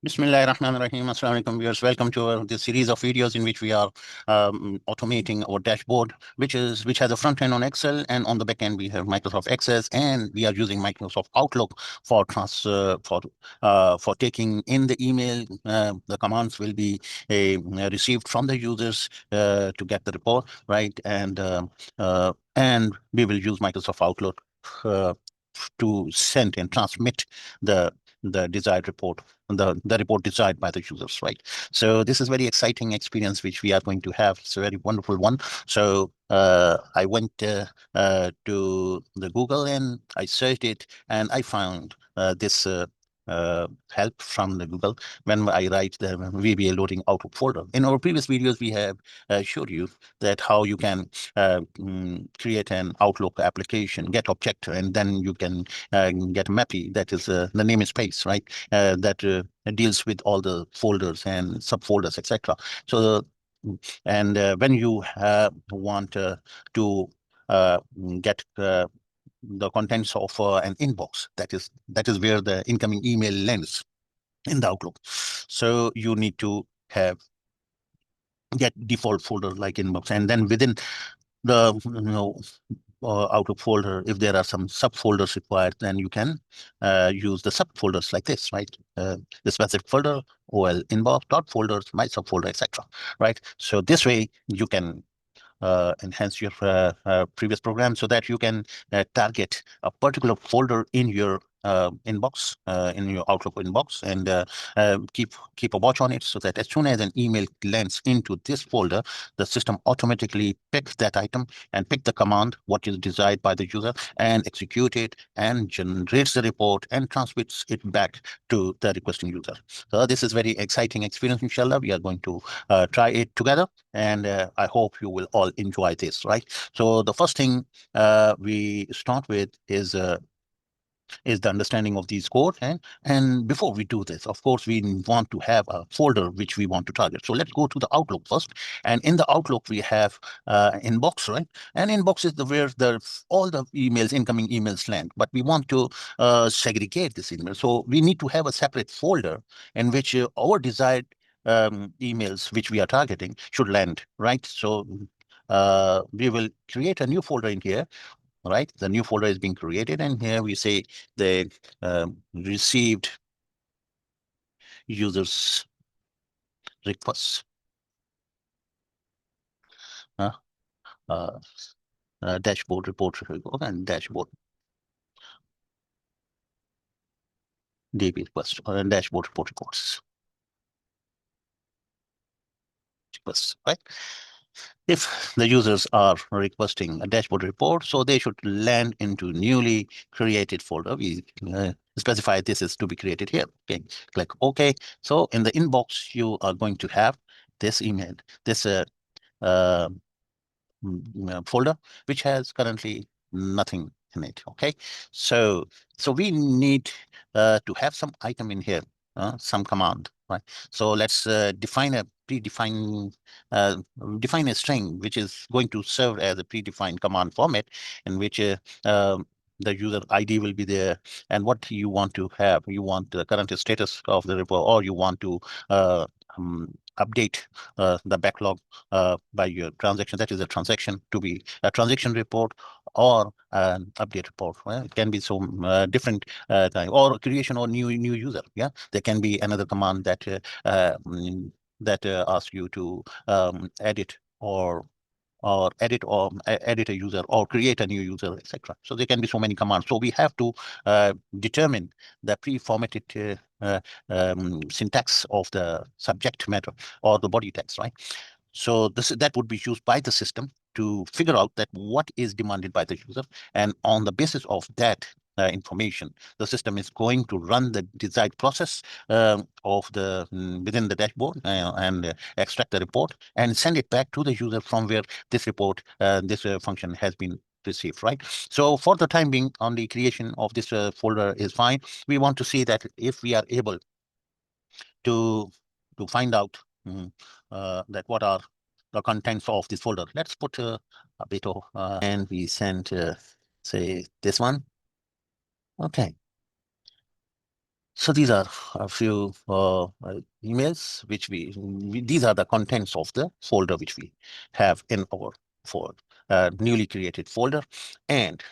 Bismillahirrahmanirrahim. Assalamu alaikum viewers. Welcome to this series of videos in which we are automating our dashboard, which has a front end on Excel, and on the back end we have Microsoft Access, and we are using Microsoft Outlook for for taking in the email. The commands will be received from the users to get the report, right? And we will use Microsoft Outlook uh, to send and transmit the desired report, the report desired by the users, right? So this is very exciting experience which we are going to have. It's a very wonderful one. So I went to the Google and I searched it, and I found this help from the Google when I write the VBA loading output folder. In our previous videos, we have showed you that how you can create an Outlook application, get object, and then you can get a MAPI, that is the namespace, right? That deals with all the folders and subfolders, etc. So, and when you want to uh, get the contents of an inbox, that is where the incoming email lands in the Outlook. So you need to have get default folder like inbox, and then within the Outlook folder, if there are some subfolders required, then you can use the subfolders like this, right? The specific folder, OL inbox dot folders, my subfolder, etc. Right? So this way you can enhance your previous program so that you can target a particular folder in your inbox, in your Outlook inbox, and keep a watch on it so that as soon as an email lands into this folder, the system automatically picks that item and pick the command what is desired by the user and execute it and generates the report and transmits it back to the requesting user. So this is very exciting experience. Inshallah, we are going to try it together, and I hope you will all enjoy this, right? So the first thing we start with is the understanding of these code. And before we do this, of course, we want to have a folder which we want to target. So let's go to the Outlook first. And in the Outlook, we have inbox, right? And inbox is where all the emails, incoming emails land. But we want to segregate this email. So we need to have a separate folder in which our desired emails which we are targeting should land, right? So we will create a new folder in here, right? The new folder is being created, and here we say the received users requests. Uh, uh, Dashboard report and dashboard DB request and dashboard report requests, right? If the users are requesting a dashboard report, so they should land into newly created folder. We specify this is to be created here. Okay, click OK. So in the inbox, you are going to have this email, this uh, folder, which has currently nothing in it. Okay, so we need to have some item in here, some command, right? So let's define a uh, define a string which is going to serve as a predefined command format, in which the user ID will be there, and what you want to have. You want the current status of the report, or you want to update the backlog by your transaction. That is a transaction to be a transaction report or an update report. Well, it can be some different time, or creation or new user. Yeah, there can be another command that asks you to edit or edit a user or create a new user, etc. So there can be so many commands. So we have to determine the pre-formatted syntax of the subject matter or the body text, right? So that would be used by the system to figure out that what is demanded by the user, and on the basis of that information, the system is going to run the desired process of the within the dashboard and extract the report and send it back to the user from where this report, this function has been received, right? So for the time being, on the creation of this folder is fine. We want to see that if we are able to find out that what are the contents of this folder. Let's put a bit of and we send say this one. Okay. So these are a few emails which these are the contents of the folder which we have in our for newly created folder. And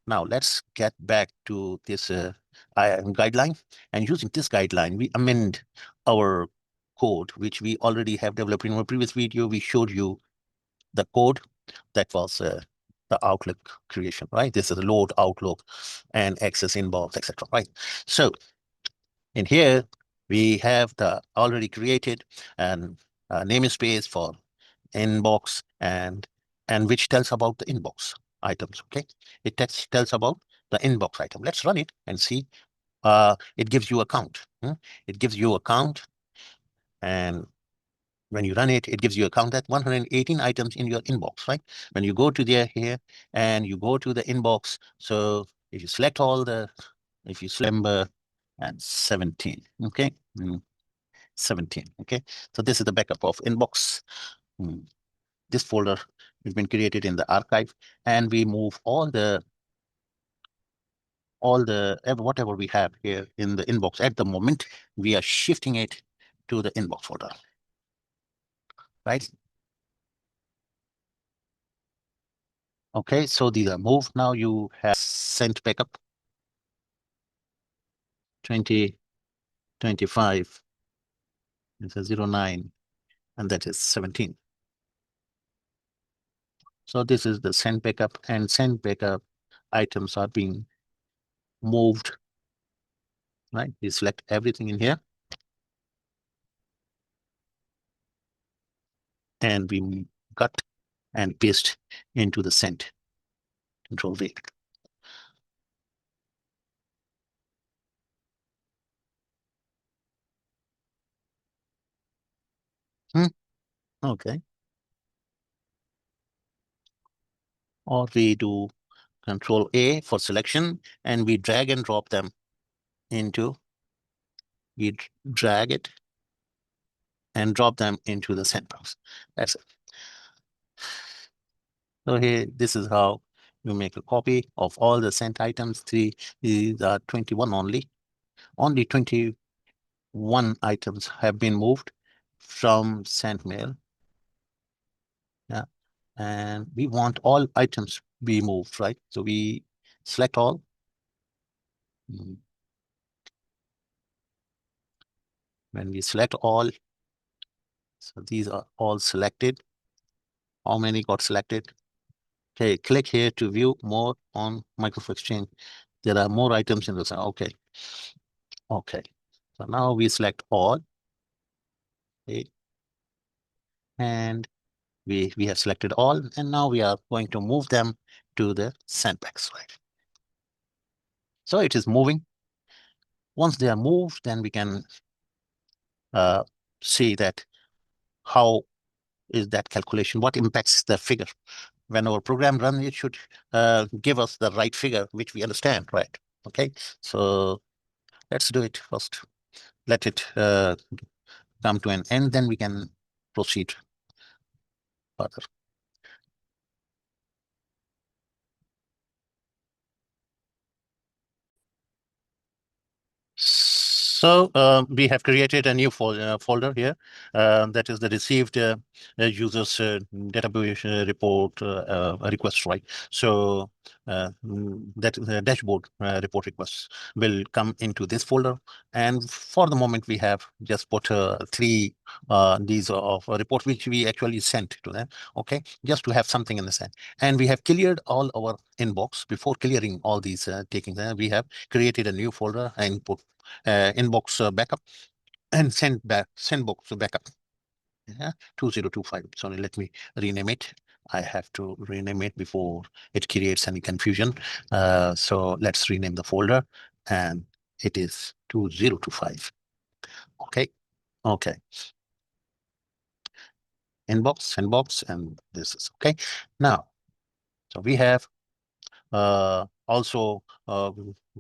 now let's get back to this guideline. And using this guideline, we amend our code, which we already have developed in our previous video. We showed you the code that was the Outlook creation, right? This is a load Outlook and access inbox, etc. Right? So in here, we have the already created and namespace for inbox and which tells about the inbox items. Okay, it tells about the inbox item. Let's run it and see. It gives you a count. It gives you a count, and when you run it, it gives you a count at 118 items in your inbox, right? When you go to there here and you go to the inbox, so if you select all the, if you select number and 17, okay, 17, okay. So this is the backup of inbox. This folder has been created in the archive, and we move all the whatever we have here in the inbox at the moment, we are shifting it to the inbox folder, right? Okay, so these are moved. Now you have sent backup 20, 25, it's a 09, and that is 17. So this is the send backup, and send backup items are being moved, right? We select everything in here, and we cut and paste into the send. Control V. Okay. Or we do Control A for selection, and we drag and drop them into, we drag it and drop them into the sandbox. That's it. So here, this is how you make a copy of all the sent items. These are 21 only. Only 21 items have been moved from sent mail. Yeah. And we want all items be moved, right? So we select all. When we select all, so these are all selected. How many got selected? Okay, click here to view more on Microsoft Exchange. There are more items in this. Okay. Okay. So now we select all. Okay. And we have selected all, and now we are going to move them to the sandbox, right? So it is moving. Once they are moved, then we can uh, see that how is that calculation, what impacts the figure. When our program runs, it should give us the right figure, which we understand, right? Okay, so let's do it first. Let it come to an end, then we can proceed further. So we have created a new folder here. That is the received users database report request, right? So that dashboard report requests will come into this folder. And for the moment, we have just put three these of reports which we actually sent to them. Okay, just to have something in the set. And we have cleared all our inbox. Before clearing all these taking them, we have created a new folder and put inbox backup and send box backup. Yeah, 2025. Sorry, let me rename it. I have to rename it before it creates any confusion. So let's rename the folder, and it is 2025. Okay. Okay. Inbox, and this is okay. Now, so we have also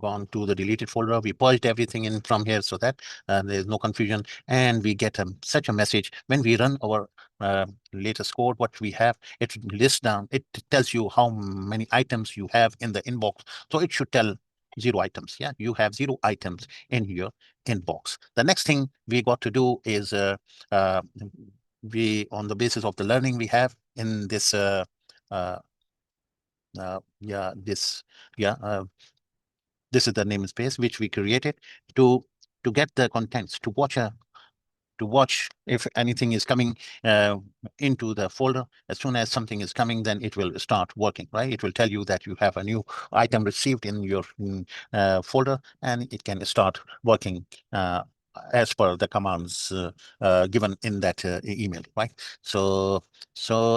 gone to the deleted folder. We purged everything in from here so that there's no confusion, and we get such a message when we run our latest code. What we have, it lists down, it tells you how many items you have in the inbox. So it should tell zero items. Yeah, you have 0 items in your inbox. The next thing we got to do is we, on the basis of the learning we have in this uh, yeah this yeah this is the namespace which we created to get the contents, to watch if anything is coming uh, into the folder. As soon as something is coming, then it will start working, right? It will tell you that you have a new item received in your folder, and it can start working as per the commands given in that email, right? So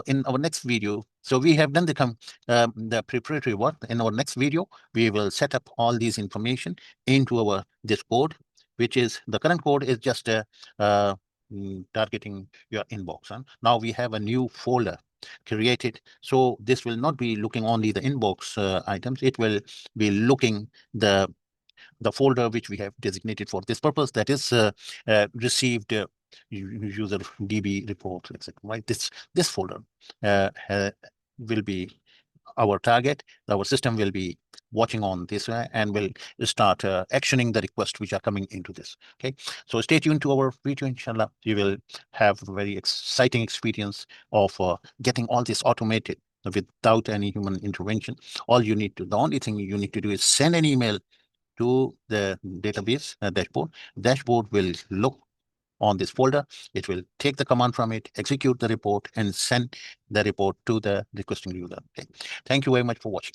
in our next video, so we have done the preparatory work. In our next video, we will set up all these information into our this code, which is the current code is just uh, targeting your inbox. Huh? Now we have a new folder created, so this will not be looking only the inbox items. It will be looking the folder which we have designated for this purpose, that is received user DB report, etc. Right? This folder will be our target. Our system will be watching on this and will start actioning the requests which are coming into this. Okay, so stay tuned to our video. Inshallah, you will have a very exciting experience of getting all this automated without any human intervention. The only thing you need to do is send an email to the database dashboard. Dashboard will look on this folder. It will take the command from it, execute the report, and send the report to the requesting user. Okay. Thank you very much for watching.